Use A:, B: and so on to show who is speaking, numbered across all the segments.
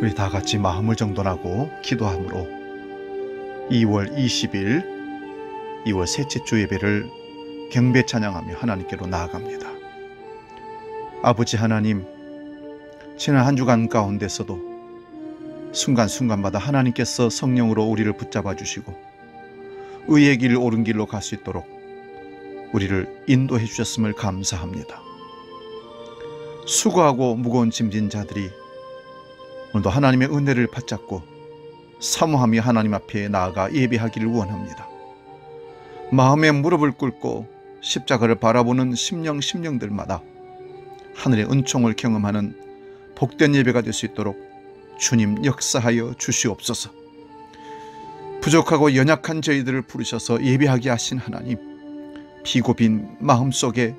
A: 우리 다 같이 마음을 정돈하고 기도함으로 2월 20일 2월 셋째 주 예배를 경배 찬양하며 하나님께로 나아갑니다. 아버지 하나님, 지난 한 주간 가운데서도 순간순간마다 하나님께서 성령으로 우리를 붙잡아 주시고 의의 길, 옳은 길로 갈 수 있도록 우리를 인도해 주셨음을 감사합니다. 수고하고 무거운 짐진 자들이 오늘도 하나님의 은혜를 받잡고 사모하며 하나님 앞에 나아가 예배하기를 원합니다. 마음에 무릎을 꿇고 십자가를 바라보는 심령들마다 하늘의 은총을 경험하는 복된 예배가 될 수 있도록 주님 역사하여 주시옵소서. 부족하고 연약한 저희들을 부르셔서 예배하게 하신 하나님, 비고 빈 마음속에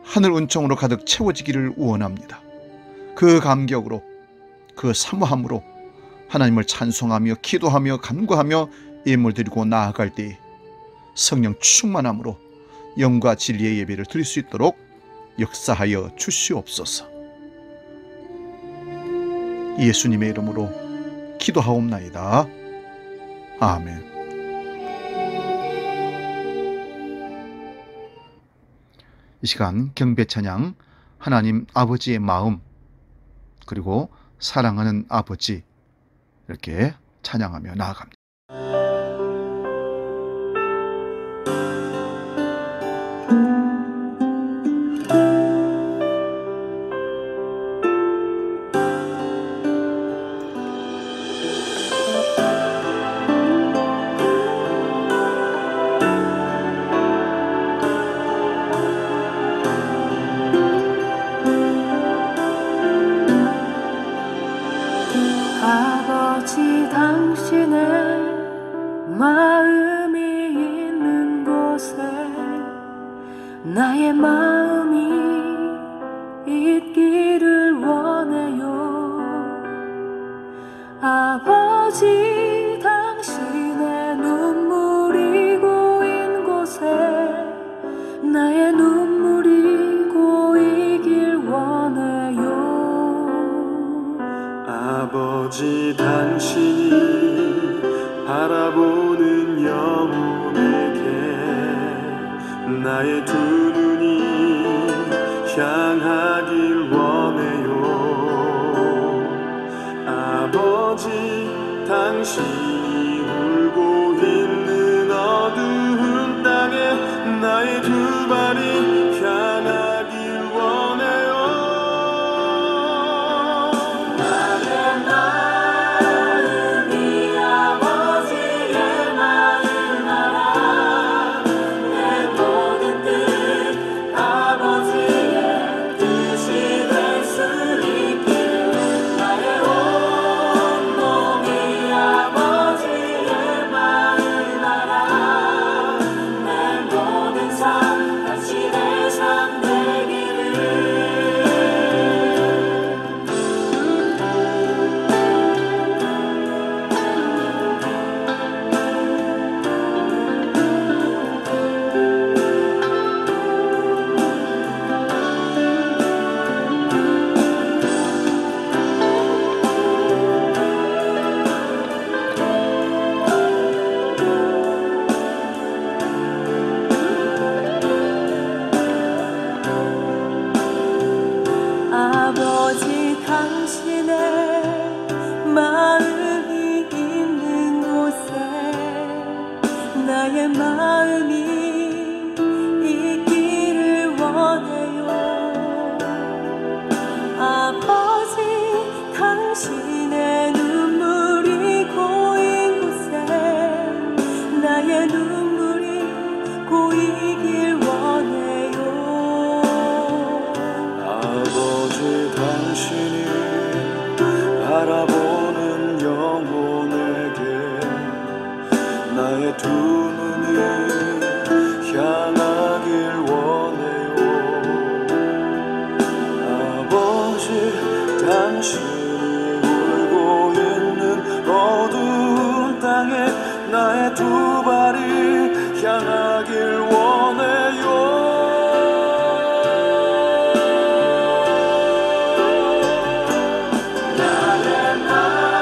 A: 하늘 은총으로 가득 채워지기를 원합니다. 그 감격으로, 그 사모함으로 하나님을 찬송하며 기도하며 간구하며 예물 드리고 나아갈 때에 성령 충만함으로 영과 진리의 예배를 드릴 수 있도록 역사하여 주시옵소서. 예수님의 이름으로 기도하옵나이다. 아멘. 이 시간 경배 찬양, 하나님 아버지의 마음, 그리고 사랑하는 아버지, 이렇게 찬양하며 나아갑니다.
B: 아버지, 당신의 마음이 있는 곳에 나의 마음이 있기를 원해요. 아버지, 당신의 눈물이 고인 곳에 나의 눈물이 고이길 원해요.
C: 아버지, 당신이 바라보는 영혼에게 나의 두 눈이 향하길 원해요. 아버지, 당신이 울고 있는 어두운 땅에 나의 두 발이 향하길 원해요.
B: 아버지, 당신의 마음이 있는 곳에 나의 마음이 있기를 원해요. 아버지, 당신의 눈물이 고인 곳에 나의 눈물이 고이길 원해요.
C: 아버지, 당신이 바라보는 영혼에게 나의 두 눈이 향하길 원해요. 아버지, 당신이 울고 있는 어두운 땅에 나의 두 발이 향하길 원해요. 나의 마음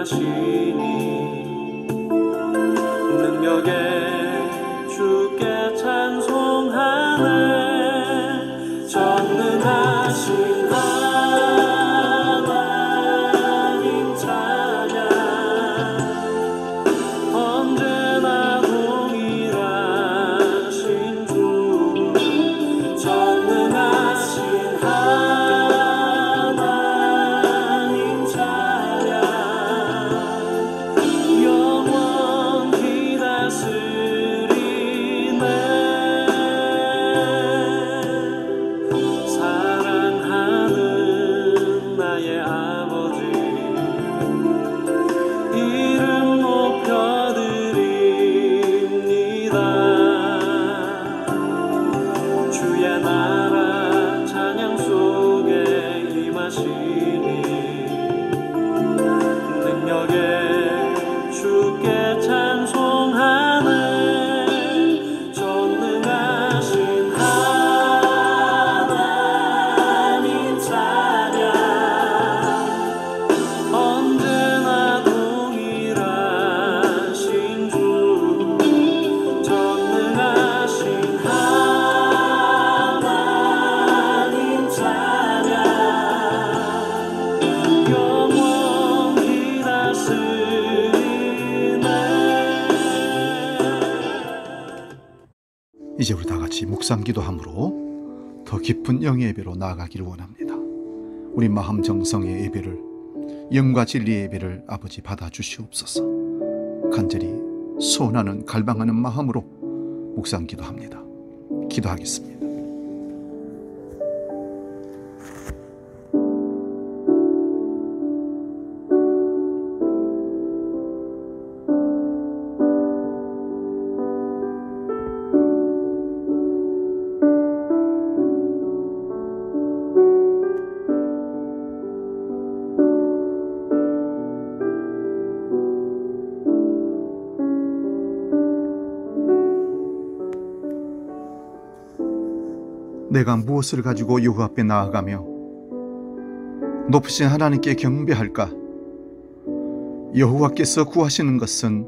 C: 임하시니 능력에 주께 찬송하네. 전능하신 하나님 찬양, 언제나 동일하신 주. 전능하신 하나님 찬양, 영원히 다스리네. 사랑하는 나의 아버지, 이름 높여드립니다. 주의 나라 찬양 속에 임하시니 능력에 주께 찬송하네. 전능하신 하나님 찬양, 언제나 동일하신 주. 전능하신 하나님 찬양, 영원히 다스리네.
A: 이제 우리 다 같이 묵상 기도함으로 더 깊은 영의 예배로 나아가기를 원합니다. 우리 마음 정성의 예배를, 영과 진리의 예배를 아버지 받아주시옵소서. 간절히 소원하는 갈망하는 마음으로 묵상 기도합니다. 기도하겠습니다. 내가 무엇을 가지고 여호와 앞에 나아가며 높으신 하나님께 경배할까? 여호와께서 구하시는 것은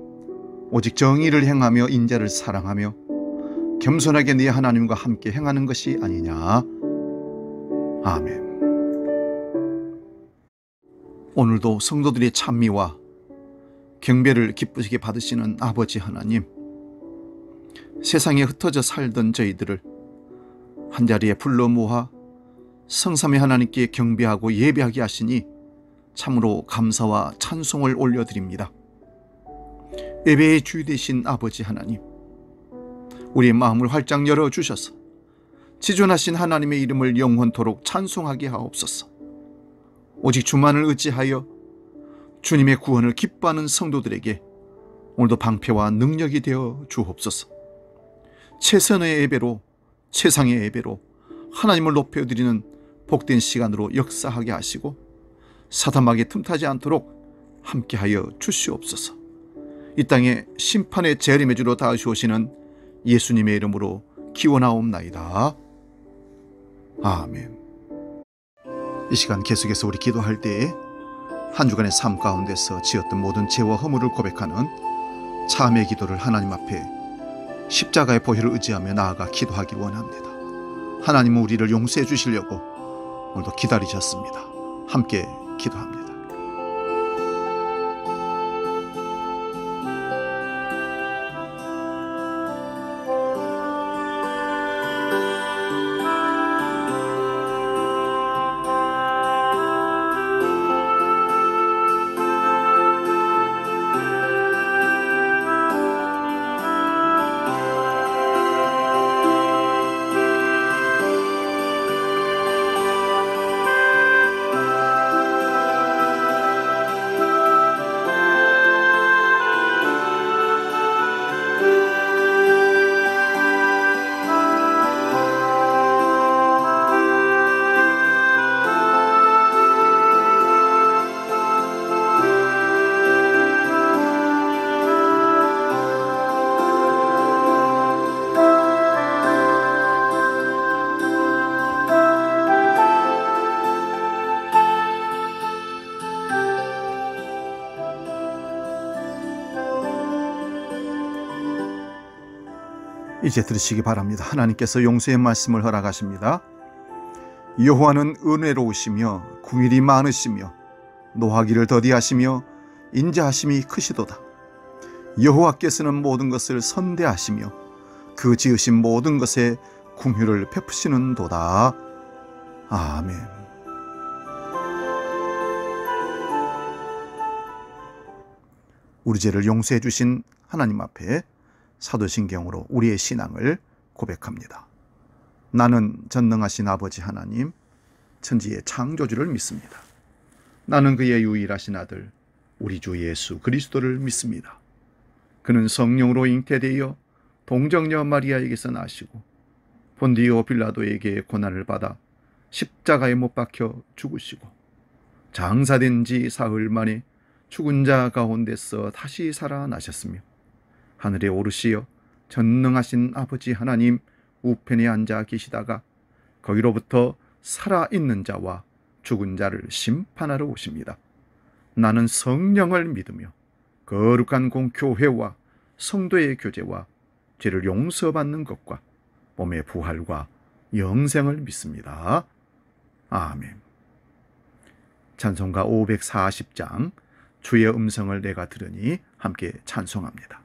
A: 오직 정의를 행하며 인자를 사랑하며 겸손하게 네 하나님과 함께 행하는 것이 아니냐. 아멘. 오늘도 성도들의 찬미와 경배를 기쁘시게 받으시는 아버지 하나님, 세상에 흩어져 살던 저희들을 한자리에 불러 모아 성삼위 하나님께 경배하고 예배하게 하시니 참으로 감사와 찬송을 올려드립니다. 예배의 주 되신 아버지 하나님, 우리의 마음을 활짝 열어주셔서 지존하신 하나님의 이름을 영원토록 찬송하게 하옵소서. 오직 주만을 의지하여 주님의 구원을 기뻐하는 성도들에게 오늘도 방패와 능력이 되어 주옵소서. 최선의 예배로, 최상의 예배로 하나님을 높여드리는 복된 시간으로 역사하게 하시고 사탄마귀에 틈타지 않도록 함께하여 주시옵소서. 이 땅에 심판의 재림의 주로 다가오시는 예수님의 이름으로 기원하옵나이다. 아멘. 이 시간 계속해서 우리 기도할 때에 한 주간의 삶 가운데서 지었던 모든 죄와 허물을 고백하는 참회 기도를 하나님 앞에 십자가의 보혈을 의지하며 나아가 기도하기 원합니다. 하나님은 우리를 용서해 주시려고 오늘도 기다리셨습니다. 함께 기도합니다. 이제 들으시기 바랍니다. 하나님께서 용서의 말씀을 허락하십니다. 여호와는 은혜로우시며 긍휼이 많으시며 노하기를 더디하시며 인자하심이 크시도다. 여호와께서는 모든 것을 선대하시며 그 지으신 모든 것에 긍휼을 베푸시는도다. 아멘. 우리 죄를 용서해 주신 하나님 앞에 사도신경으로 우리의 신앙을 고백합니다. 나는 전능하신 아버지 하나님, 천지의 창조주를 믿습니다. 나는 그의 유일하신 아들 우리 주 예수 그리스도를 믿습니다. 그는 성령으로 잉태되어 동정녀 마리아에게서 나시고 본디오 빌라도에게 고난을 받아 십자가에 못 박혀 죽으시고 장사된 지 사흘 만에 죽은 자 가운데서 다시 살아나셨으며 하늘에 오르시어 전능하신 아버지 하나님 우편에 앉아 계시다가 거기로부터 살아있는 자와 죽은 자를 심판하러 오십니다. 나는 성령을 믿으며 거룩한 공교회와 성도의 교제와 죄를 용서받는 것과 몸의 부활과 영생을 믿습니다. 아멘. 찬송가 540장 주의 음성을 내가 들으니 함께 찬송합니다.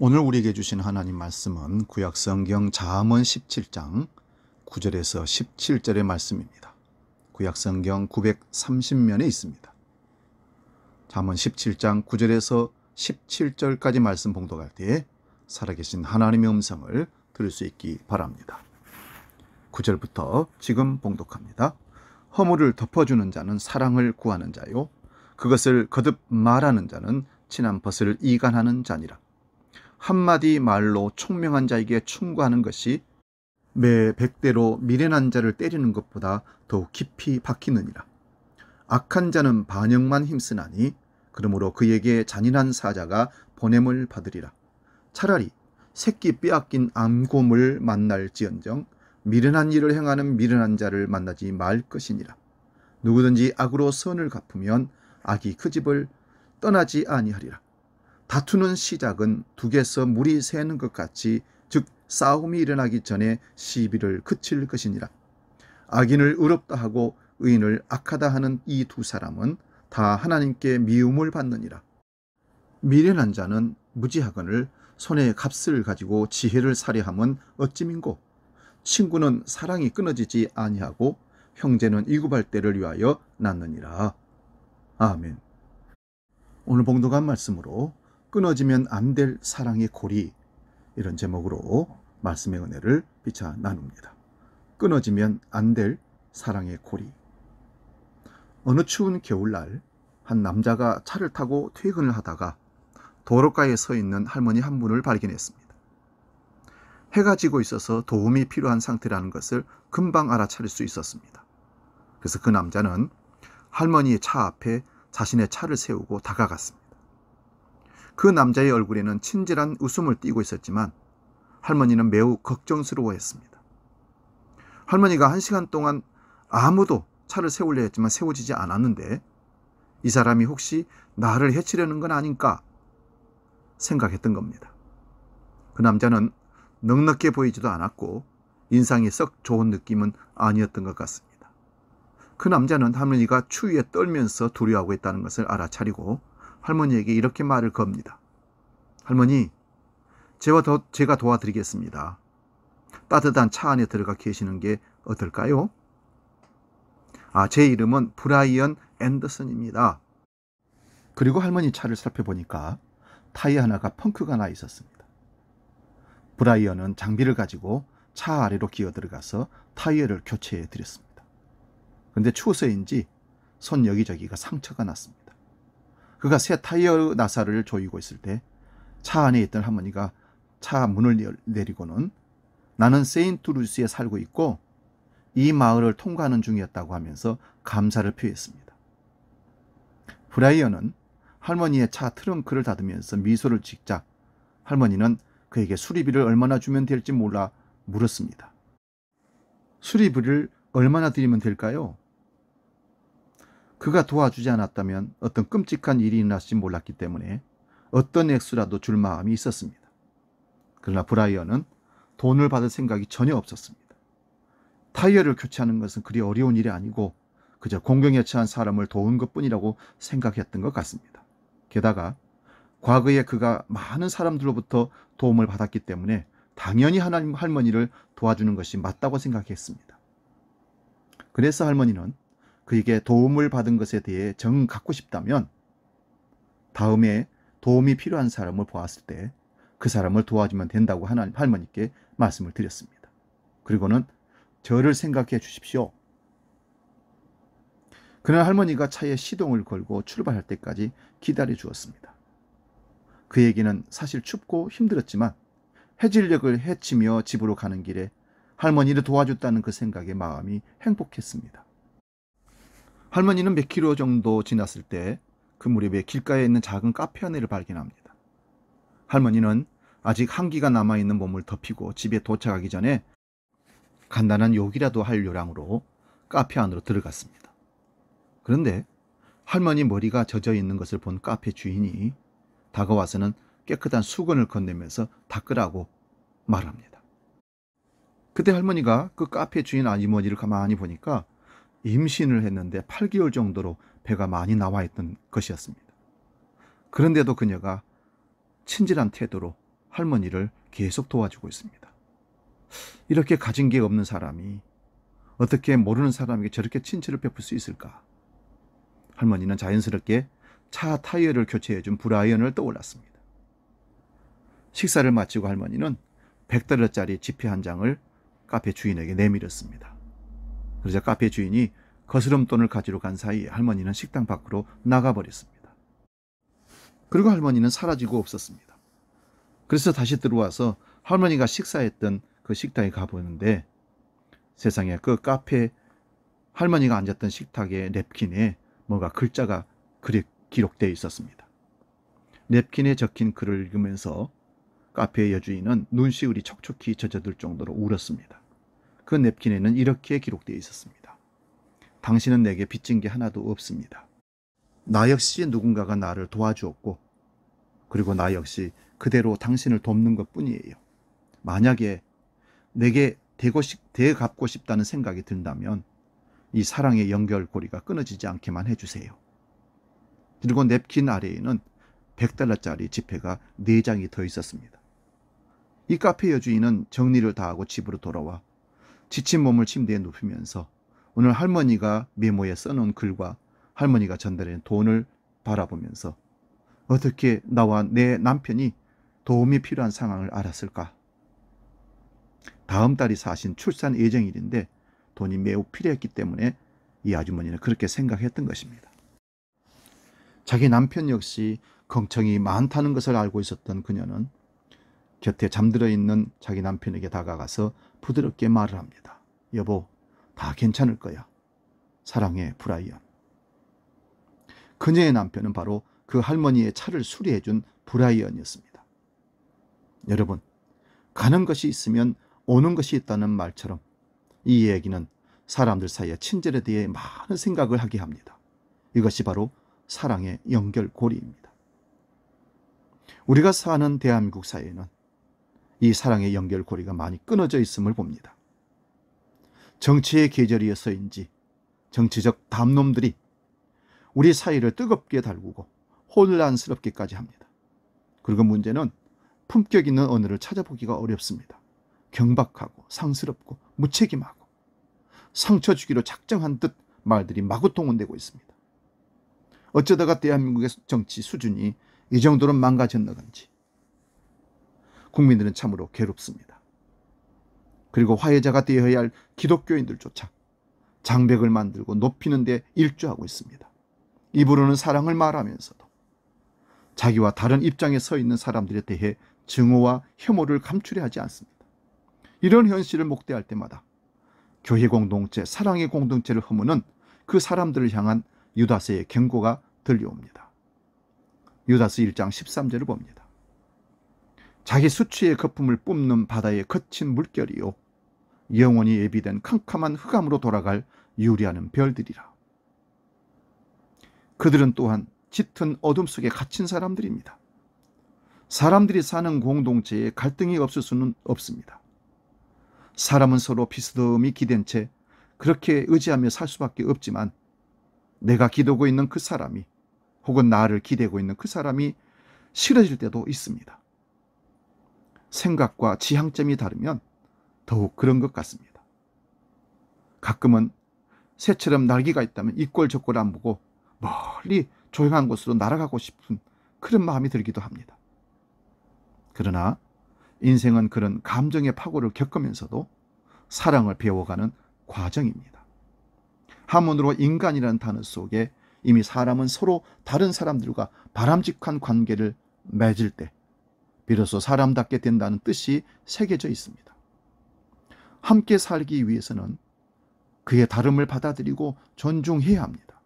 A: 오늘 우리에게 주신 하나님 말씀은 구약성경 잠언 17장 9절에서 17절의 말씀입니다. 구약성경 930면에 있습니다. 잠언 17장 9절에서 17절까지 말씀 봉독할 때 살아계신 하나님의 음성을 들을 수 있기 바랍니다. 9절부터 지금 봉독합니다. 허물을 덮어주는 자는 사랑을 구하는 자요, 그것을 거듭 말하는 자는 친한 벗을 이간하는 자니라. 한마디 말로 총명한 자에게 충고하는 것이 매 100대로 미련한 자를 때리는 것보다 더욱 깊이 박히느니라. 악한 자는 반역만 힘쓰나니 그러므로 그에게 잔인한 사자가 보냄을 받으리라. 차라리 새끼 빼앗긴 암곰을 만날지언정 미련한 일을 행하는 미련한 자를 만나지 말 것이니라. 누구든지 악으로 선을 갚으면 악이 그 집을 떠나지 아니하리라. 다투는 시작은 둑에서 물이 새는 것 같이, 즉 싸움이 일어나기 전에 시비를 그칠 것이니라. 악인을 의롭다 하고 의인을 악하다 하는 이 두 사람은 다 하나님께 미움을 받느니라. 미련한 자는 무지하거늘 손에 값을 가지고 지혜를 살해함은 어찌민고. 친구는 사랑이 끊어지지 아니하고 형제는 이굽할 때를 위하여 낳느니라. 아멘. 오늘 봉독한 말씀으로 끊어지면 안 될 사랑의 고리, 이런 제목으로 말씀의 은혜를 비춰 나눕니다. 끊어지면 안 될 사랑의 고리. 어느 추운 겨울날 한 남자가 차를 타고 퇴근을 하다가 도로가에 서 있는 할머니 한 분을 발견했습니다. 해가 지고 있어서 도움이 필요한 상태라는 것을 금방 알아차릴 수 있었습니다. 그래서 그 남자는 할머니의 차 앞에 자신의 차를 세우고 다가갔습니다. 그 남자의 얼굴에는 친절한 웃음을 띠고 있었지만 할머니는 매우 걱정스러워했습니다. 할머니가 1시간 동안 아무도 차를 세우려 했지만 세워지지 않았는데 이 사람이 혹시 나를 해치려는 건 아닌가 생각했던 겁니다. 그 남자는 넉넉해 보이지도 않았고 인상이 썩 좋은 느낌은 아니었던 것 같습니다. 그 남자는 할머니가 추위에 떨면서 두려워하고 있다는 것을 알아차리고 할머니에게 이렇게 말을 겁니다. 할머니, 제가 도와드리겠습니다. 따뜻한 차 안에 들어가 계시는 게 어떨까요? 제 이름은 브라이언 앤더슨입니다. 그리고 할머니 차를 살펴보니까 타이어 하나가 펑크가 나 있었습니다. 브라이언은 장비를 가지고 차 아래로 기어 들어가서 타이어를 교체해 드렸습니다. 그런데 추워서인지 손 여기저기가 상처가 났습니다. 그가 새 타이어 나사를 조이고 있을 때 차 안에 있던 할머니가 차 문을 내리고는 나는 세인트루이스에 살고 있고 이 마을을 통과하는 중이었다고 하면서 감사를 표했습니다. 브라이언은 할머니의 차 트렁크를 닫으면서 미소를 짓자 할머니는 그에게 수리비를 얼마나 주면 될지 몰라 물었습니다. 수리비를 얼마나 드리면 될까요? 그가 도와주지 않았다면 어떤 끔찍한 일이 일어날지 몰랐기 때문에 어떤 액수라도 줄 마음이 있었습니다. 그러나 브라이언은 돈을 받을 생각이 전혀 없었습니다. 타이어를 교체하는 것은 그리 어려운 일이 아니고 그저 공경에 처한 사람을 도운 것뿐이라고 생각했던 것 같습니다. 게다가 과거에 그가 많은 사람들로부터 도움을 받았기 때문에 당연히 하나님 할머니를 도와주는 것이 맞다고 생각했습니다. 그래서 할머니는 그에게 도움을 받은 것에 대해 정 갖고 싶다면 다음에 도움이 필요한 사람을 보았을 때 그 사람을 도와주면 된다고 하나님 할머니께 말씀을 드렸습니다. 그리고는 저를 생각해 주십시오. 그는 할머니가 차에 시동을 걸고 출발할 때까지 기다려 주었습니다. 그에게는 사실 춥고 힘들었지만 해질녘을 헤치며 집으로 가는 길에 할머니를 도와줬다는 그 생각에 마음이 행복했습니다. 할머니는 몇 킬로 정도 지났을 때 그 무렵에 길가에 있는 작은 카페 하나를 발견합니다. 할머니는 아직 한기가 남아있는 몸을 덮이고 집에 도착하기 전에 간단한 욕이라도 할 요량으로 카페 안으로 들어갔습니다. 그런데 할머니 머리가 젖어 있는 것을 본 카페 주인이 다가와서는 깨끗한 수건을 건네면서 닦으라고 말합니다. 그때 할머니가 그 카페 주인 아주머니를 가만히 보니까 임신을 했는데 8개월 정도로 배가 많이 나와 있던 것이었습니다. 그런데도 그녀가 친절한 태도로 할머니를 계속 도와주고 있습니다. 이렇게 가진 게 없는 사람이 어떻게 모르는 사람에게 저렇게 친절을 베풀 수 있을까? 할머니는 자연스럽게 차 타이어를 교체해준 브라이언을 떠올랐습니다. 식사를 마치고 할머니는 $100짜리 지폐 한 장을 카페 주인에게 내밀었습니다. 그러자 카페 주인이 거스름돈을 가지러 간 사이에 할머니는 식당 밖으로 나가버렸습니다. 그리고 할머니는 사라지고 없었습니다. 그래서 다시 들어와서 할머니가 식사했던 그 식당에 가보는데 세상에 그 카페 할머니가 앉았던 식탁의 냅킨에 뭔가 글자가 기록되어 있었습니다. 냅킨에 적힌 글을 읽으면서 카페의 여주인은 눈시울이 촉촉히 젖어들 정도로 울었습니다. 그 냅킨에는 이렇게 기록되어 있었습니다. 당신은 내게 빚진 게 하나도 없습니다. 나 역시 누군가가 나를 도와주었고 그리고 나 역시 그대로 당신을 돕는 것뿐이에요. 만약에 내게 대갚고 싶다는 생각이 든다면 이 사랑의 연결고리가 끊어지지 않게만 해주세요. 그리고 냅킨 아래에는 $100짜리 지폐가 4장이 더 있었습니다. 이 카페 여주인은 정리를 다하고 집으로 돌아와 지친 몸을 침대에 눕히면서 오늘 할머니가 메모에 써놓은 글과 할머니가 전달한 돈을 바라보면서 어떻게 나와 내 남편이 도움이 필요한 상황을 알았을까? 다음 달이 사신 출산 예정일인데 돈이 매우 필요했기 때문에 이 아주머니는 그렇게 생각했던 것입니다. 자기 남편 역시 걱정이 많다는 것을 알고 있었던 그녀는 곁에 잠들어 있는 자기 남편에게 다가가서 부드럽게 말을 합니다. 여보, 다 괜찮을 거야. 사랑해, 브라이언. 그녀의 남편은 바로 그 할머니의 차를 수리해준 브라이언이었습니다. 여러분, 가는 것이 있으면 오는 것이 있다는 말처럼 이 얘기는 사람들 사이의 친절에 대해 많은 생각을 하게 합니다. 이것이 바로 사랑의 연결고리입니다. 우리가 사는 대한민국 사회는 이 사랑의 연결고리가 많이 끊어져 있음을 봅니다. 정치의 계절이어서인지 정치적 담론들이 우리 사회를 뜨겁게 달구고 혼란스럽게까지 합니다. 그리고 문제는 품격 있는 언어를 찾아보기가 어렵습니다. 경박하고 상스럽고 무책임하고 상처 주기로 작정한 듯 말들이 마구 동원되고 있습니다. 어쩌다가 대한민국의 정치 수준이 이 정도로 망가졌나 건지 국민들은 참으로 괴롭습니다. 그리고 화해자가 되어야 할 기독교인들조차 장벽을 만들고 높이는 데 일조하고 있습니다. 입으로는 사랑을 말하면서도 자기와 다른 입장에 서 있는 사람들에 대해 증오와 혐오를 감추려 하지 않습니다. 이런 현실을 목도할 때마다 교회 공동체, 사랑의 공동체를 허무는 그 사람들을 향한 유다서의 경고가 들려옵니다. 유다서 1장 13절을 봅니다. 자기 수치의 거품을 뿜는 바다의 거친 물결이요 영원히 예비된 캄캄한 흑암으로 돌아갈 유리하는 별들이라. 그들은 또한 짙은 어둠 속에 갇힌 사람들입니다. 사람들이 사는 공동체에 갈등이 없을 수는 없습니다. 사람은 서로 비스듬히 기댄 채 그렇게 의지하며 살 수밖에 없지만 내가 기대고 있는 그 사람이 혹은 나를 기대고 있는 그 사람이 싫어질 때도 있습니다. 생각과 지향점이 다르면 더욱 그런 것 같습니다. 가끔은 새처럼 날개가 있다면 이꼴저꼴 안 보고 멀리 조용한 곳으로 날아가고 싶은 그런 마음이 들기도 합니다. 그러나 인생은 그런 감정의 파고를 겪으면서도 사랑을 배워가는 과정입니다. 한문으로 인간이라는 단어 속에 이미 사람은 서로 다른 사람들과 바람직한 관계를 맺을 때 비로소 사람답게 된다는 뜻이 새겨져 있습니다. 함께 살기 위해서는 그의 다름을 받아들이고 존중해야 합니다.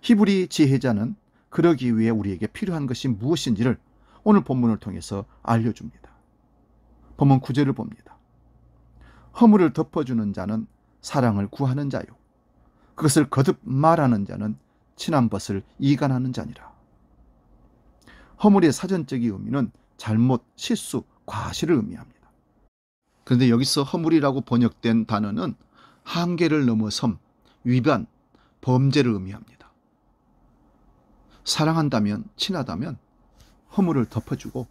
A: 히브리 지혜자는 그러기 위해 우리에게 필요한 것이 무엇인지를 오늘 본문을 통해서 알려줍니다. 본문 9절을 봅니다. 허물을 덮어주는 자는 사랑을 구하는 자요 그것을 거듭 말하는 자는 친한 벗을 이간하는 자니라. 허물의 사전적인 의미는 잘못, 실수, 과실을 의미합니다. 그런데 여기서 허물이라고 번역된 단어는 한계를 넘어섬, 위반, 범죄를 의미합니다. 사랑한다면, 친하다면 허물을 덮어주고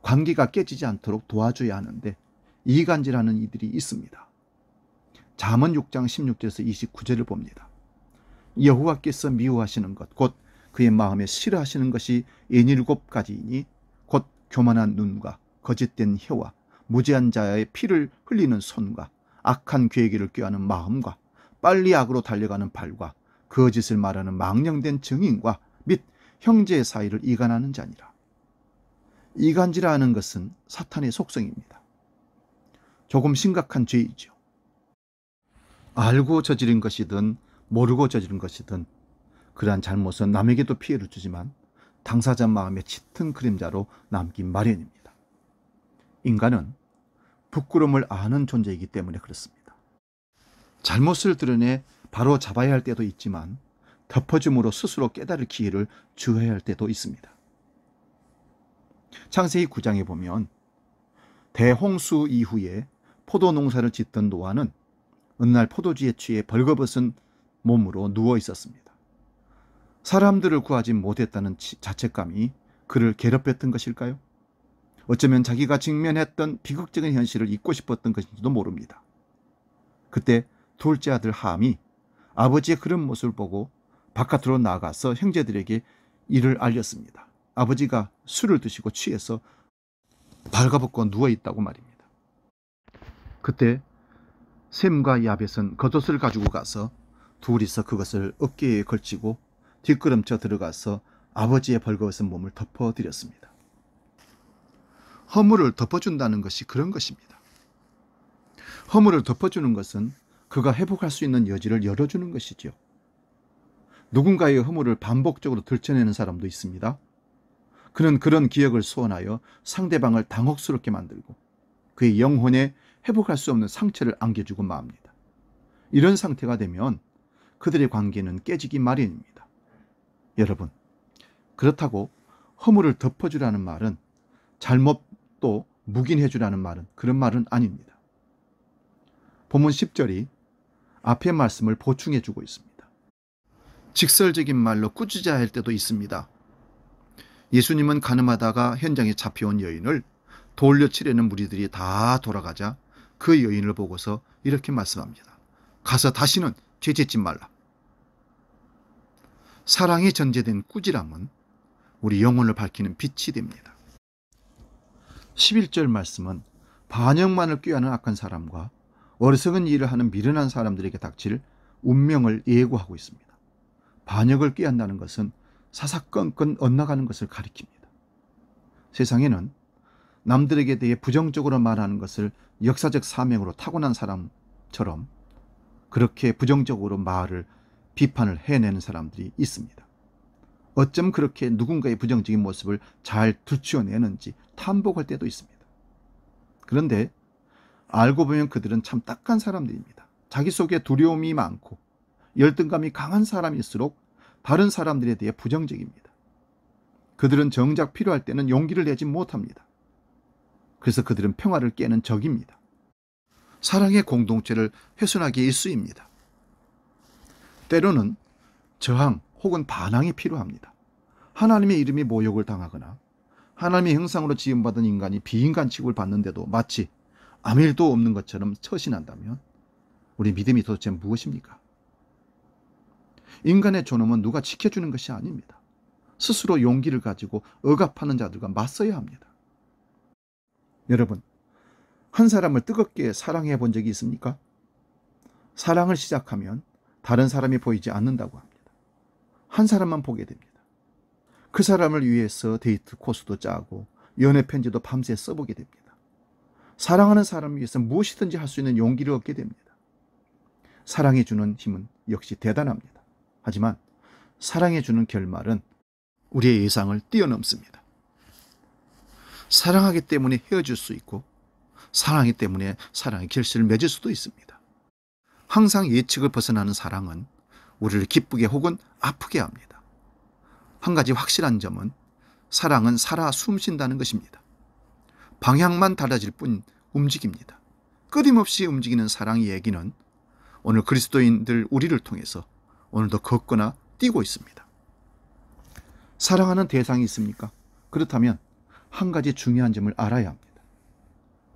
A: 관계가 깨지지 않도록 도와줘야 하는데 이간질하는 이들이 있습니다. 잠언 6장 16절에서 29절을 봅니다. 여호와께서 미워하시는 것, 곧 그의 마음에 싫어하시는 것이 67가지이니 곧 교만한 눈과 거짓된 혀와 무죄한 자의 피를 흘리는 손과 악한 계기를 꾀하는 마음과 빨리 악으로 달려가는 발과 거짓을 말하는 망령된 증인과 및 형제의 사이를 이간하는 자니라. 이간지라 하는 것은 사탄의 속성입니다. 조금 심각한 죄이죠. 알고 저지른 것이든 모르고 저지른 것이든 그러한 잘못은 남에게도 피해를 주지만 당사자 마음에 짙은 그림자로 남긴 마련입니다. 인간은 부끄러움을 아는 존재이기 때문에 그렇습니다. 잘못을 드러내 바로 잡아야 할 때도 있지만 덮어줌으로 스스로 깨달을 기회를 주어야 할 때도 있습니다. 창세기 9장에 보면 대홍수 이후에 포도 농사를 짓던 노아는 어느 날 포도주에 취해 벌거벗은 몸으로 누워 있었습니다. 사람들을 구하지 못했다는 자책감이 그를 괴롭혔던 것일까요? 어쩌면 자기가 직면했던 비극적인 현실을 잊고 싶었던 것인지도 모릅니다. 그때 둘째 아들 함이 아버지의 그런 모습을 보고 바깥으로 나가서 형제들에게 이를 알렸습니다. 아버지가 술을 드시고 취해서 발가벗고 누워있다고 말입니다. 그때 셈과 야벳은 겉옷을 가지고 가서 둘이서 그것을 어깨에 걸치고 뒷걸음쳐 들어가서 아버지의 벌거벗은 몸을 덮어드렸습니다. 허물을 덮어준다는 것이 그런 것입니다. 허물을 덮어주는 것은 그가 회복할 수 있는 여지를 열어주는 것이죠. 누군가의 허물을 반복적으로 들춰내는 사람도 있습니다. 그는 그런 기억을 소원하여 상대방을 당혹스럽게 만들고 그의 영혼에 회복할 수 없는 상처를 안겨주고 맙니다. 이런 상태가 되면 그들의 관계는 깨지기 마련입니다. 여러분, 그렇다고 허물을 덮어주라는 말은 잘못도 묵인해주라는 말은 그런 말은 아닙니다. 본문 10절이 앞의 말씀을 보충해주고 있습니다. 직설적인 말로 꾸짖어야 할 때도 있습니다. 예수님은 가늠하다가 현장에 잡혀온 여인을 돌려치려는 무리들이 다 돌아가자 그 여인을 보고서 이렇게 말씀합니다. 가서 다시는 죄 짓지 말라. 사랑에 전제된 꾸지람은 우리 영혼을 밝히는 빛이 됩니다. 11절 말씀은 반역만을 꾀하는 악한 사람과 어리석은 일을 하는 미련한 사람들에게 닥칠 운명을 예고하고 있습니다. 반역을 꾀한다는 것은 사사건건 엇나가는 것을 가리킵니다. 세상에는 남들에게 대해 부정적으로 말하는 것을 역사적 사명으로 타고난 사람처럼 그렇게 부정적으로 말을 비판을 해내는 사람들이 있습니다. 어쩜 그렇게 누군가의 부정적인 모습을 잘 들추어내는지 탐복할 때도 있습니다. 그런데 알고 보면 그들은 참 딱한 사람들입니다. 자기 속에 두려움이 많고 열등감이 강한 사람일수록 다른 사람들에 대해 부정적입니다. 그들은 정작 필요할 때는 용기를 내지 못합니다. 그래서 그들은 평화를 깨는 적입니다. 사랑의 공동체를 훼손하기에 일쑤입니다. 때로는 저항 혹은 반항이 필요합니다. 하나님의 이름이 모욕을 당하거나 하나님의 형상으로 지음받은 인간이 비인간 취급을 받는데도 마치 아무 일도 없는 것처럼 처신한다면 우리 믿음이 도대체 무엇입니까? 인간의 존엄은 누가 지켜주는 것이 아닙니다. 스스로 용기를 가지고 억압하는 자들과 맞서야 합니다. 여러분, 한 사람을 뜨겁게 사랑해 본 적이 있습니까? 사랑을 시작하면 다른 사람이 보이지 않는다고 합니다. 한 사람만 보게 됩니다. 그 사람을 위해서 데이트 코스도 짜고 연애 편지도 밤새 써보게 됩니다. 사랑하는 사람을 위해서 무엇이든지 할 수 있는 용기를 얻게 됩니다. 사랑해 주는 힘은 역시 대단합니다. 하지만 사랑해 주는 결말은 우리의 예상을 뛰어넘습니다. 사랑하기 때문에 헤어질 수 있고 사랑하기 때문에 사랑의 결실을 맺을 수도 있습니다. 항상 예측을 벗어나는 사랑은 우리를 기쁘게 혹은 아프게 합니다. 한 가지 확실한 점은 사랑은 살아 숨쉰다는 것입니다. 방향만 달라질 뿐 움직입니다. 끊임없이 움직이는 사랑의 얘기는 오늘 그리스도인들 우리를 통해서 오늘도 걷거나 뛰고 있습니다. 사랑하는 대상이 있습니까? 그렇다면 한 가지 중요한 점을 알아야 합니다.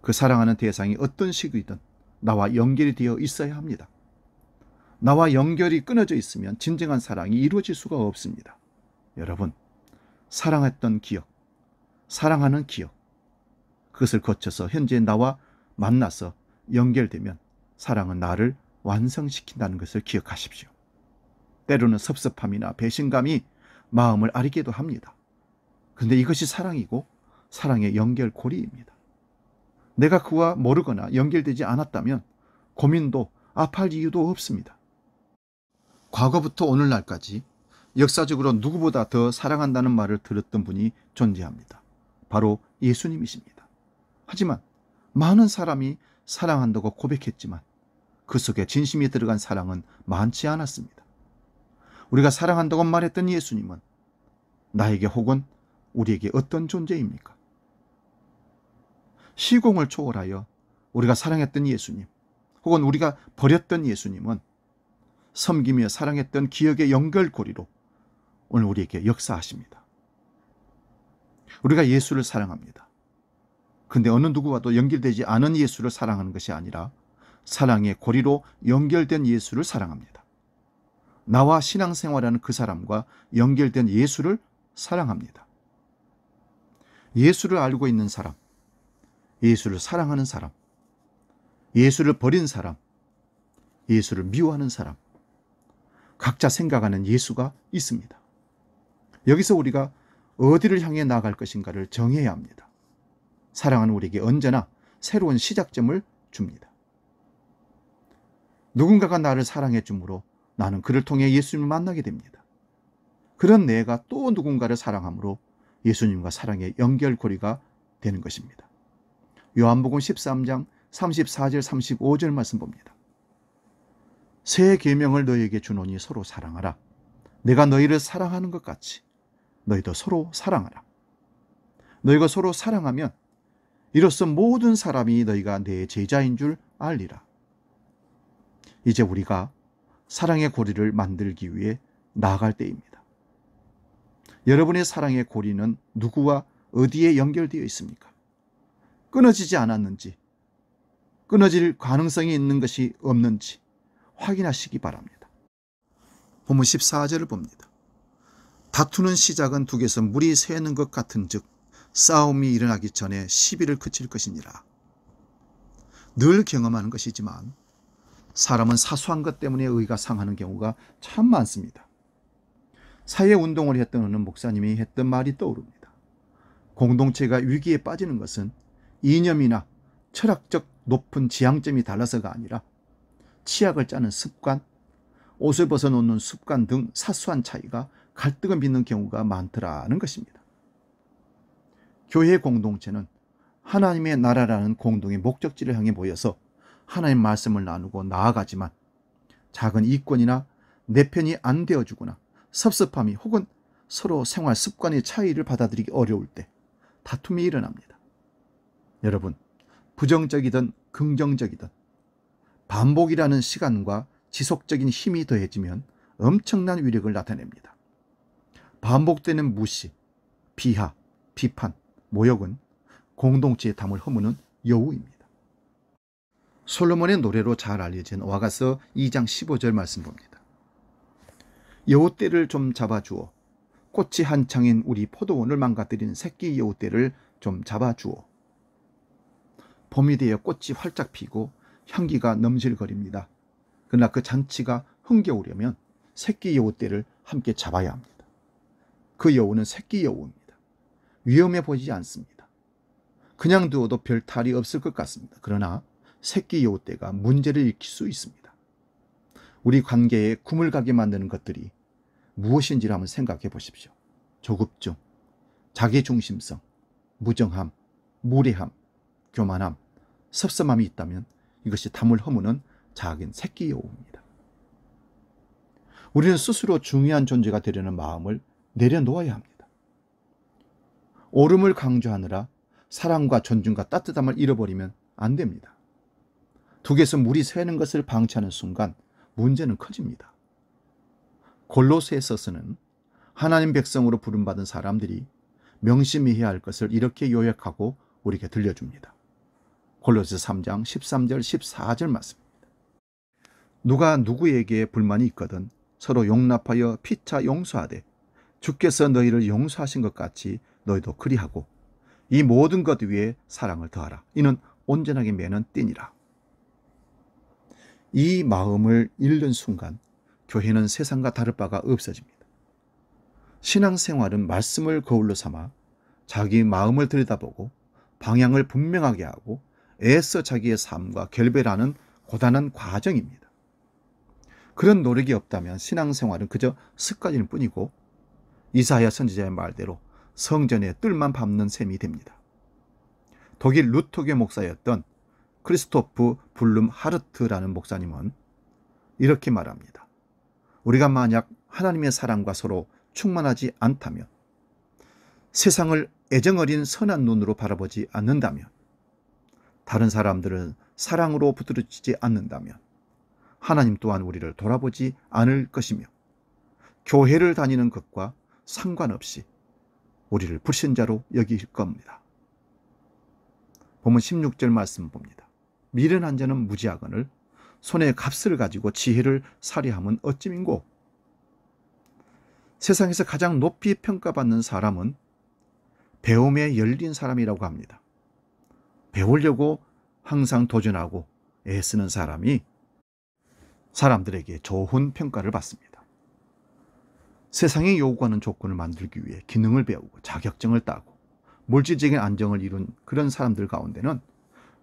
A: 그 사랑하는 대상이 어떤 식이든 나와 연결이 되어 있어야 합니다. 나와 연결이 끊어져 있으면 진정한 사랑이 이루어질 수가 없습니다. 여러분, 사랑했던 기억, 사랑하는 기억, 그것을 거쳐서 현재 나와 만나서 연결되면 사랑은 나를 완성시킨다는 것을 기억하십시오. 때로는 섭섭함이나 배신감이 마음을 아리게도 합니다. 그런데 이것이 사랑이고 사랑의 연결고리입니다. 내가 그와 모르거나 연결되지 않았다면 고민도 아파할 이유도 없습니다. 과거부터 오늘날까지 역사적으로 누구보다 더 사랑한다는 말을 들었던 분이 존재합니다. 바로 예수님이십니다. 하지만 많은 사람이 사랑한다고 고백했지만 그 속에 진심이 들어간 사랑은 많지 않았습니다. 우리가 사랑한다고 말했던 예수님은 나에게 혹은 우리에게 어떤 존재입니까? 시공을 초월하여 우리가 사랑했던 예수님, 혹은 우리가 버렸던 예수님은 섬기며 사랑했던 기억의 연결고리로 오늘 우리에게 역사하십니다. 우리가 예수를 사랑합니다. 근데 어느 누구와도 연결되지 않은 예수를 사랑하는 것이 아니라 사랑의 고리로 연결된 예수를 사랑합니다. 나와 신앙생활하는 그 사람과 연결된 예수를 사랑합니다. 예수를 알고 있는 사람, 예수를 사랑하는 사람, 예수를 버린 사람, 예수를 미워하는 사람, 각자 생각하는 예수가 있습니다. 여기서 우리가 어디를 향해 나아갈 것인가를 정해야 합니다. 사랑은 우리에게 언제나 새로운 시작점을 줍니다. 누군가가 나를 사랑해 주므로 나는 그를 통해 예수님을 만나게 됩니다. 그런 내가 또 누군가를 사랑함으로 예수님과 사랑의 연결고리가 되는 것입니다. 요한복음 13장 34절 35절 말씀 봅니다. 새 계명을 너희에게 주노니 서로 사랑하라. 내가 너희를 사랑하는 것 같이 너희도 서로 사랑하라. 너희가 서로 사랑하면 이로써 모든 사람이 너희가 내 제자인 줄 알리라. 이제 우리가 사랑의 고리를 만들기 위해 나아갈 때입니다. 여러분의 사랑의 고리는 누구와 어디에 연결되어 있습니까? 끊어지지 않았는지, 끊어질 가능성이 있는 것이 없는지 확인하시기 바랍니다. 본문 14절을 봅니다. 다투는 시작은 둑에서 물이 새는 것 같은 즉 싸움이 일어나기 전에 시비를 그칠 것이니라. 늘 경험하는 것이지만 사람은 사소한 것 때문에 의가 상하는 경우가 참 많습니다. 사회운동을 했던 어느 목사님이 했던 말이 떠오릅니다. 공동체가 위기에 빠지는 것은 이념이나 철학적 높은 지향점이 달라서가 아니라 치약을 짜는 습관, 옷을 벗어놓는 습관 등 사소한 차이가 갈등을 빚는 경우가 많더라는 것입니다. 교회 공동체는 하나님의 나라라는 공동의 목적지를 향해 모여서 하나님 말씀을 나누고 나아가지만 작은 이권이나 내 편이 안 되어주거나 섭섭함이 혹은 서로 생활 습관의 차이를 받아들이기 어려울 때 다툼이 일어납니다. 여러분, 부정적이든 긍정적이든 반복이라는 시간과 지속적인 힘이 더해지면 엄청난 위력을 나타냅니다. 반복되는 무시, 비하, 비판, 모욕은 공동체의 담을 허무는 여우입니다. 솔로몬의 노래로 잘 알려진 오아가서 2장 15절 말씀 봅니다. 여우떼를 좀 잡아주어 꽃이 한창인 우리 포도원을 망가뜨린 새끼 여우떼를 좀 잡아주어. 봄이 되어 꽃이 활짝 피고 향기가 넘실거립니다. 그러나 그 잔치가 흥겨우려면 새끼 여우떼를 함께 잡아야 합니다. 그 여우는 새끼 여우입니다. 위험해 보이지 않습니다. 그냥 두어도 별 탈이 없을 것 같습니다. 그러나 새끼 여우떼가 문제를 일으킬 수 있습니다. 우리 관계에 구물 가게 만드는 것들이 무엇인지를 한번 생각해 보십시오. 조급증, 자기중심성, 무정함, 무례함, 교만함, 섭섭함이 있다면 이것이 담을 허무는 작은 새끼 여우입니다. 우리는 스스로 중요한 존재가 되려는 마음을 내려놓아야 합니다. 옳음을 강조하느라 사랑과 존중과 따뜻함을 잃어버리면 안 됩니다. 둑에서 물이 새는 것을 방치하는 순간 문제는 커집니다. 골로새서서는 하나님 백성으로 부름받은 사람들이 명심해야 할 것을 이렇게 요약하고 우리에게 들려줍니다. 골로새 3장 13절 14절 말씀입니다. 누가 누구에게 불만이 있거든 서로 용납하여 피차 용서하되 주께서 너희를 용서하신 것 같이 너희도 그리하고 이 모든 것 위에 사랑을 더하라. 이는 온전하게 매는 띠니라. 이 마음을 잃는 순간 교회는 세상과 다를 바가 없어집니다. 신앙생활은 말씀을 거울로 삼아 자기 마음을 들여다보고 방향을 분명하게 하고 애써 자기의 삶과 결별하는 고단한 과정입니다. 그런 노력이 없다면 신앙생활은 그저 습관일 뿐이고 이사야 선지자의 말대로 성전의 뜰만 밟는 셈이 됩니다. 독일 루터교 목사였던 크리스토프 불룸 하르트라는 목사님은 이렇게 말합니다. 우리가 만약 하나님의 사랑과 서로 충만하지 않다면, 세상을 애정어린 선한 눈으로 바라보지 않는다면, 다른 사람들을 사랑으로 부드러지지 않는다면 하나님 또한 우리를 돌아보지 않을 것이며 교회를 다니는 것과 상관없이 우리를 불신자로 여길 겁니다. 본문 16절 말씀 봅니다. 미련한 자는 무지하거늘 손에 값을 가지고 지혜를 살해함은 어찌민고. 세상에서 가장 높이 평가받는 사람은 배움에 열린 사람이라고 합니다. 배우려고 항상 도전하고 애쓰는 사람이 사람들에게 좋은 평가를 받습니다. 세상이 요구하는 조건을 만들기 위해 기능을 배우고 자격증을 따고 물질적인 안정을 이룬 그런 사람들 가운데는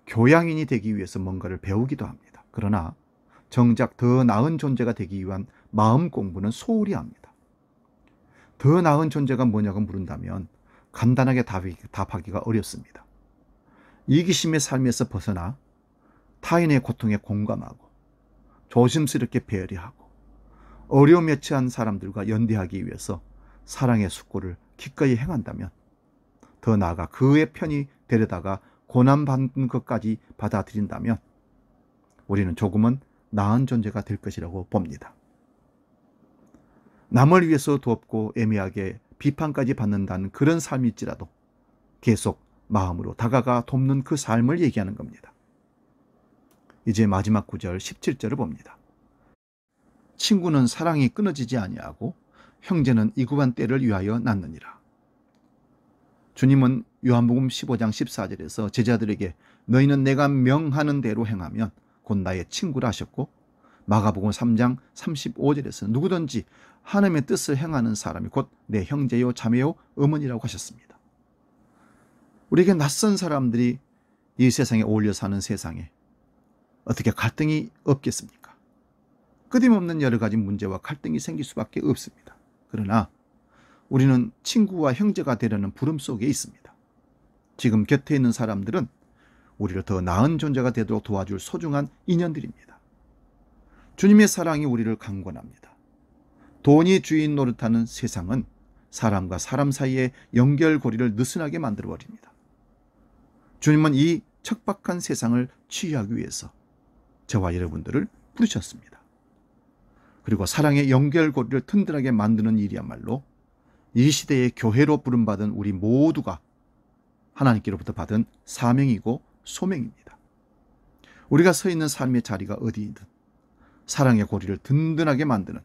A: 교양인이 되기 위해서 뭔가를 배우기도 합니다. 그러나 정작 더 나은 존재가 되기 위한 마음 공부는 소홀히 합니다. 더 나은 존재가 뭐냐고 물은다면 간단하게 답하기가 어렵습니다. 이기심의 삶에서 벗어나 타인의 고통에 공감하고 조심스럽게 배려하고 어려움에 처한 사람들과 연대하기 위해서 사랑의 숙고를 기꺼이 행한다면, 더 나아가 그의 편이 되려다가 고난받는 것까지 받아들인다면 우리는 조금은 나은 존재가 될 것이라고 봅니다. 남을 위해서 돕고 애매하게 비판까지 받는다는 그런 삶일지라도 계속 마음으로 다가가 돕는 그 삶을 얘기하는 겁니다. 이제 마지막 구절 17절을 봅니다. 친구는 사랑이 끊어지지 아니하고 형제는 이구반 때를 위하여 낳느니라. 주님은 요한복음 15장 14절에서 제자들에게 너희는 내가 명하는 대로 행하면 곧 나의 친구라 하셨고, 마가복음 3장 35절에서 누구든지 하나님의 뜻을 행하는 사람이 곧 내 형제요 자매요 어머니라고 하셨습니다. 우리에게 낯선 사람들이 이 세상에 어울려 사는 세상에 어떻게 갈등이 없겠습니까? 끊임없는 여러 가지 문제와 갈등이 생길 수밖에 없습니다. 그러나 우리는 친구와 형제가 되려는 부름 속에 있습니다. 지금 곁에 있는 사람들은 우리를 더 나은 존재가 되도록 도와줄 소중한 인연들입니다. 주님의 사랑이 우리를 강권합니다. 돈이 주인 노릇하는 세상은 사람과 사람 사이의 연결고리를 느슨하게 만들어버립니다. 주님은 이 척박한 세상을 치유하기 위해서 저와 여러분들을 부르셨습니다. 그리고 사랑의 연결고리를 튼튼하게 만드는 일이야말로 이 시대의 교회로 부름받은 우리 모두가 하나님께로부터 받은 사명이고 소명입니다. 우리가 서 있는 삶의 자리가 어디이든 사랑의 고리를 든든하게 만드는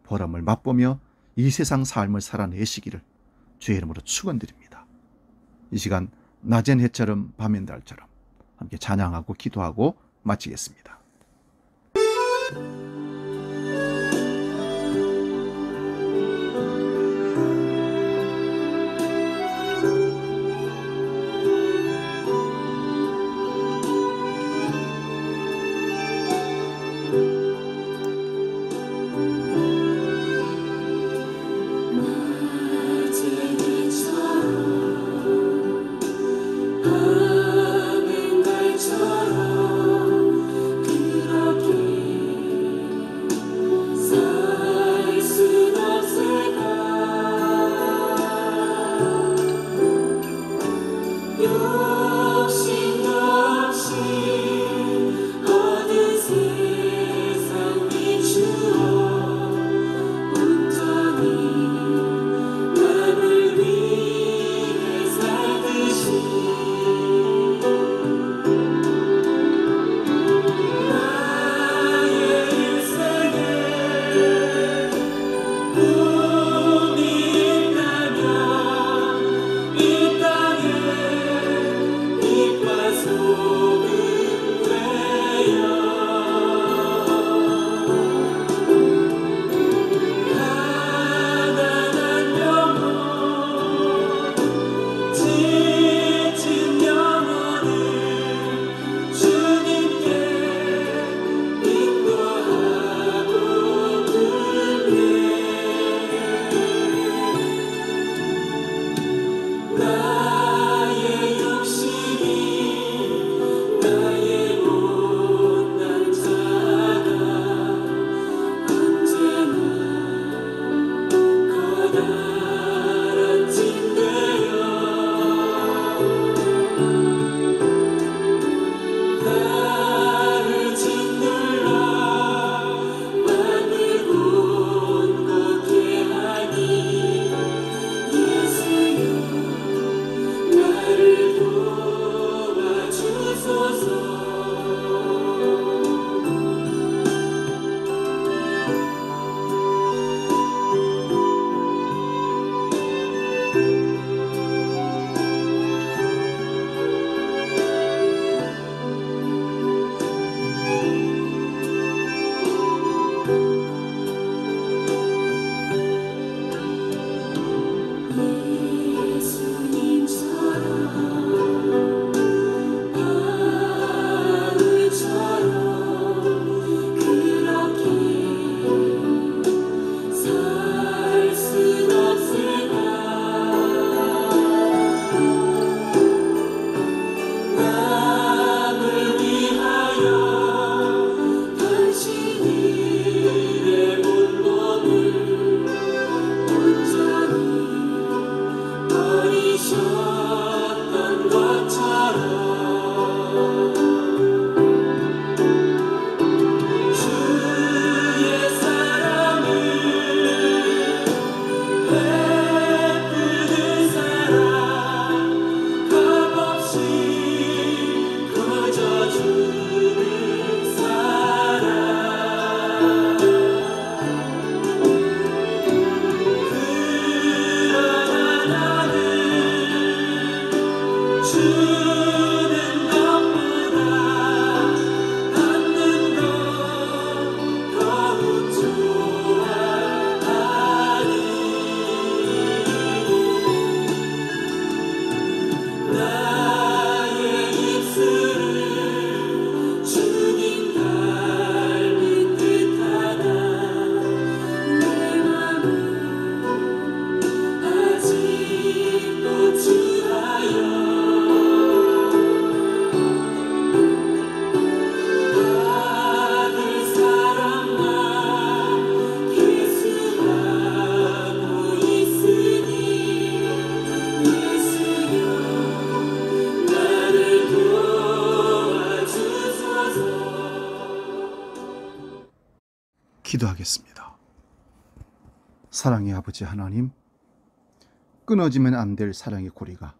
A: 보람을 맛보며 이 세상 삶을 살아내시기를 주의 이름으로 축원드립니다. 이 시간 낮엔 해처럼 밤엔 달처럼 함께 찬양하고 기도하고 마치겠습니다.
C: 밤엔 달처럼 그렇게
A: 기도하겠습니다. 사랑의 아버지 하나님, 끊어지면 안 될 사랑의 고리가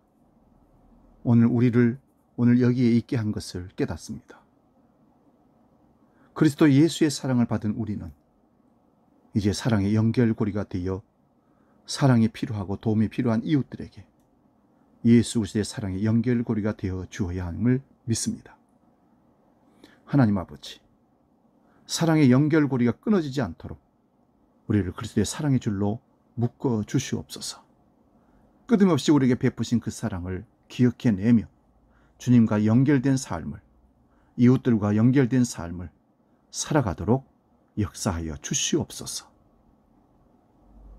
A: 오늘 여기에 있게 한 것을 깨닫습니다. 그리스도 예수의 사랑을 받은 우리는 이제 사랑의 연결고리가 되어 사랑이 필요하고 도움이 필요한 이웃들에게 예수 그리스도의 사랑의 연결고리가 되어 주어야 함을 믿습니다. 하나님 아버지, 사랑의 연결고리가 끊어지지 않도록 우리를 그리스도의 사랑의 줄로 묶어 주시옵소서. 끊임없이 우리에게 베푸신 그 사랑을 기억해내며 주님과 연결된 삶을, 이웃들과 연결된 삶을 살아가도록 역사하여 주시옵소서.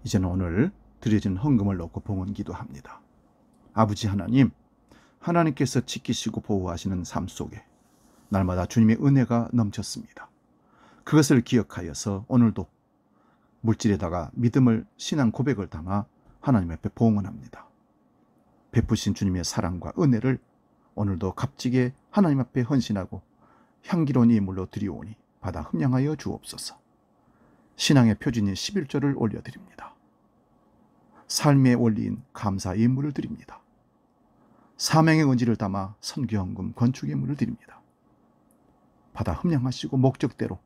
A: 이제는 오늘 드려진 헌금을 넣고 봉헌 기도합니다. 아버지 하나님, 하나님께서 지키시고 보호하시는 삶 속에 날마다 주님의 은혜가 넘쳤습니다. 그것을 기억하여서 오늘도 물질에다가 믿음을, 신앙 고백을 담아 하나님 앞에 봉헌합니다. 베푸신 주님의 사랑과 은혜를 오늘도 값지게 하나님 앞에 헌신하고 향기로운 예물로 드리오니 받아 흠양하여 주옵소서. 신앙의 표준인 11조를 올려드립니다. 삶의 원리인 감사 예물을 드립니다. 사명의 의지를 담아 선교헌금 건축 예물을 드립니다. 받아 흠양하시고 목적대로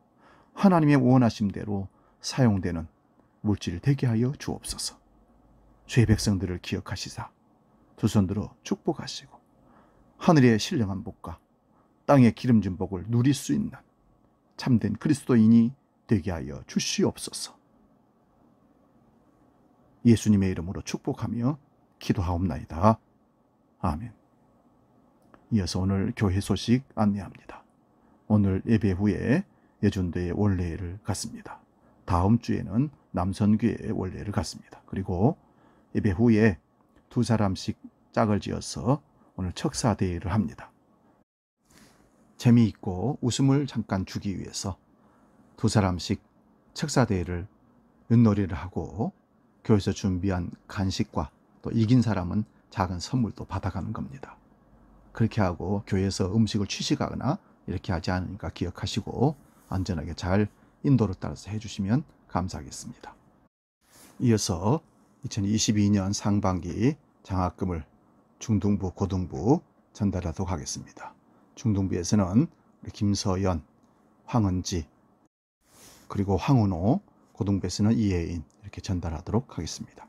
A: 하나님의 원하심대로 사용되는 물질을 되게 하여 주옵소서. 주의 백성들을 기억하시사 두 손 들어 축복하시고 하늘의 신령한 복과 땅의 기름진 복을 누릴 수 있는 참된 그리스도인이 되게 하여 주시옵소서. 예수님의 이름으로 축복하며 기도하옵나이다. 아멘. 이어서 오늘 교회 소식 안내합니다. 오늘 예배 후에 예준대의 원례를 갖습니다. 다음 주에는 남선교회의 원례를 갖습니다. 그리고 예배 후에 두 사람씩 짝을 지어서 오늘 척사대회를 합니다. 재미있고 웃음을 잠깐 주기 위해서 두 사람씩 척사대회를 윷놀이를 하고 교회에서 준비한 간식과 또 이긴 사람은 작은 선물도 받아가는 겁니다. 그렇게 하고 교회에서 음식을 취식하거나 이렇게 하지 않으니까 기억하시고 안전하게 잘 인도를 따라서 해주시면 감사하겠습니다. 이어서 2022년 상반기 장학금을 중등부, 고등부 전달하도록 하겠습니다. 중등부에서는 김서연, 황은지, 그리고 황은호, 고등부에서는 이혜인 이렇게 전달하도록 하겠습니다.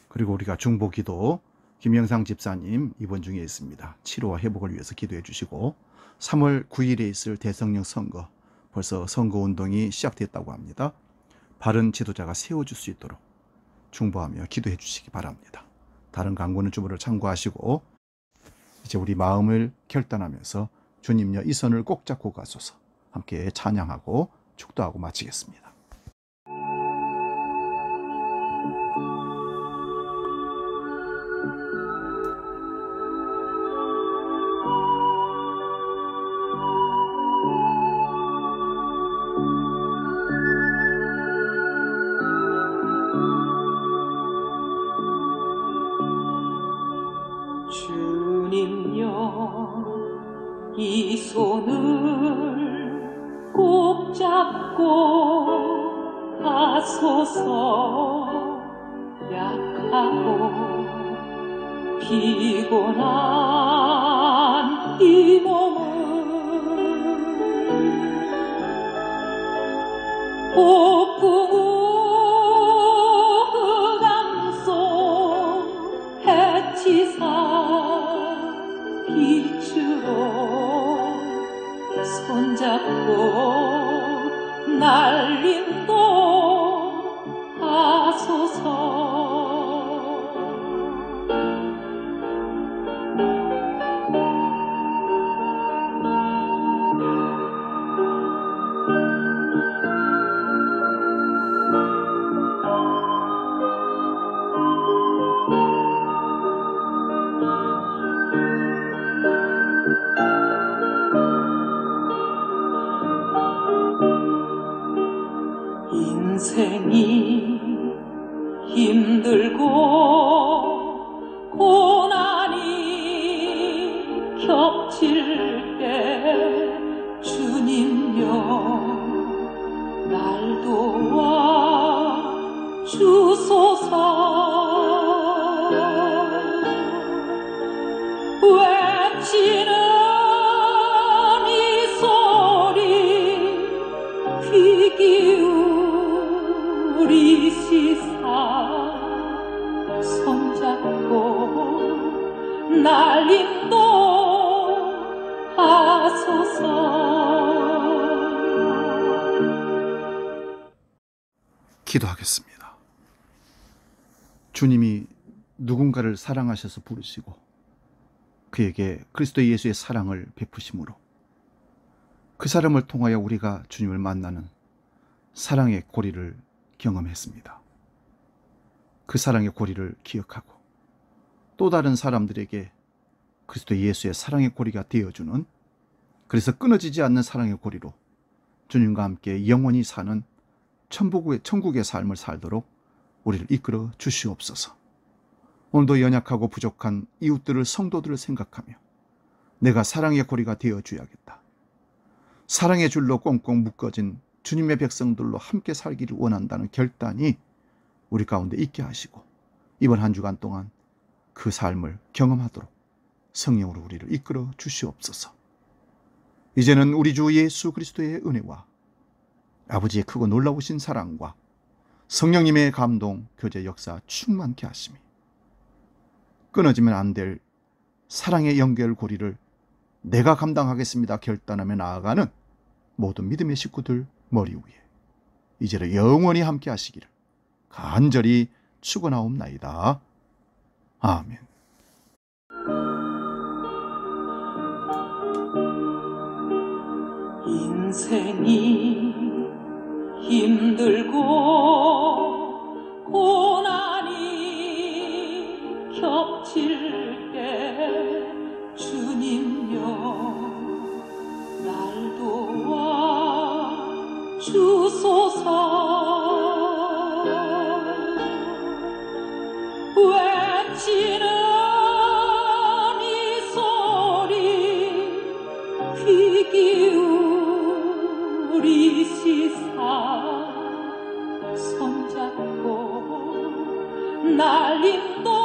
A: 그리고 우리가 중보기도 김영상 집사님 입원 중에 있습니다. 치료와 회복을 위해서 기도해 주시고 3월 9일에 있을 대성령 선거, 벌써 선거운동이 시작됐다고 합니다. 바른 지도자가 세워질 수 있도록 중보하며 기도해 주시기 바랍니다. 다른 강구는 주보를 참고하시고 이제 우리 마음을 결단하면서 주님여 이 손을 꼭 잡고 가소서 함께 찬양하고 축도하고 마치겠습니다.
B: 주님여 이 손을 꼭 잡고 가소서. 약하고 피곤한 이 몸을 폭풍우 흑암속 해치사 빛으로 손잡고 날림도 하소서. 인생이 힘들고 고난이 겹칠 때 주님여 날 도와 주소서. 외치는 이 소리 귀 기울이시사 손잡고 날 인도하소서.
A: 기도하겠습니다. 주님이 누군가를 사랑하셔서 부르시고 그에게 그리스도 예수의 사랑을 베푸심으로 그 사람을 통하여 우리가 주님을 만나는 사랑의 고리를 경험했습니다. 그 사랑의 고리를 기억하고 또 다른 사람들에게 그리스도 예수의 사랑의 고리가 되어주는, 그래서 끊어지지 않는 사랑의 고리로 주님과 함께 영원히 사는 천국의 삶을 살도록 우리를 이끌어 주시옵소서. 오늘도 연약하고 부족한 이웃들을, 성도들을 생각하며 내가 사랑의 고리가 되어줘야겠다. 사랑의 줄로 꽁꽁 묶어진 주님의 백성들로 함께 살기를 원한다는 결단이 우리 가운데 있게 하시고 이번 한 주간 동안 그 삶을 경험하도록 성령으로 우리를 이끌어 주시옵소서. 이제는 우리 주 예수 그리스도의 은혜와 아버지의 크고 놀라우신 사랑과 성령님의 감동, 교제 역사 충만케 하심이 끊어지면 안 될 사랑의 연결고리를 내가 감당하겠습니다 결단하며 나아가는 모든 믿음의 식구들 머리 위에 이제로 영원히 함께 하시기를 간절히 축원하옵나이다. 아멘.
B: 인생이 힘들고 고난이 겹칠 때 주님여 날 도와 주소서. 외치는 이 소리 귀 기울이시사 손잡고 날 인도하소서.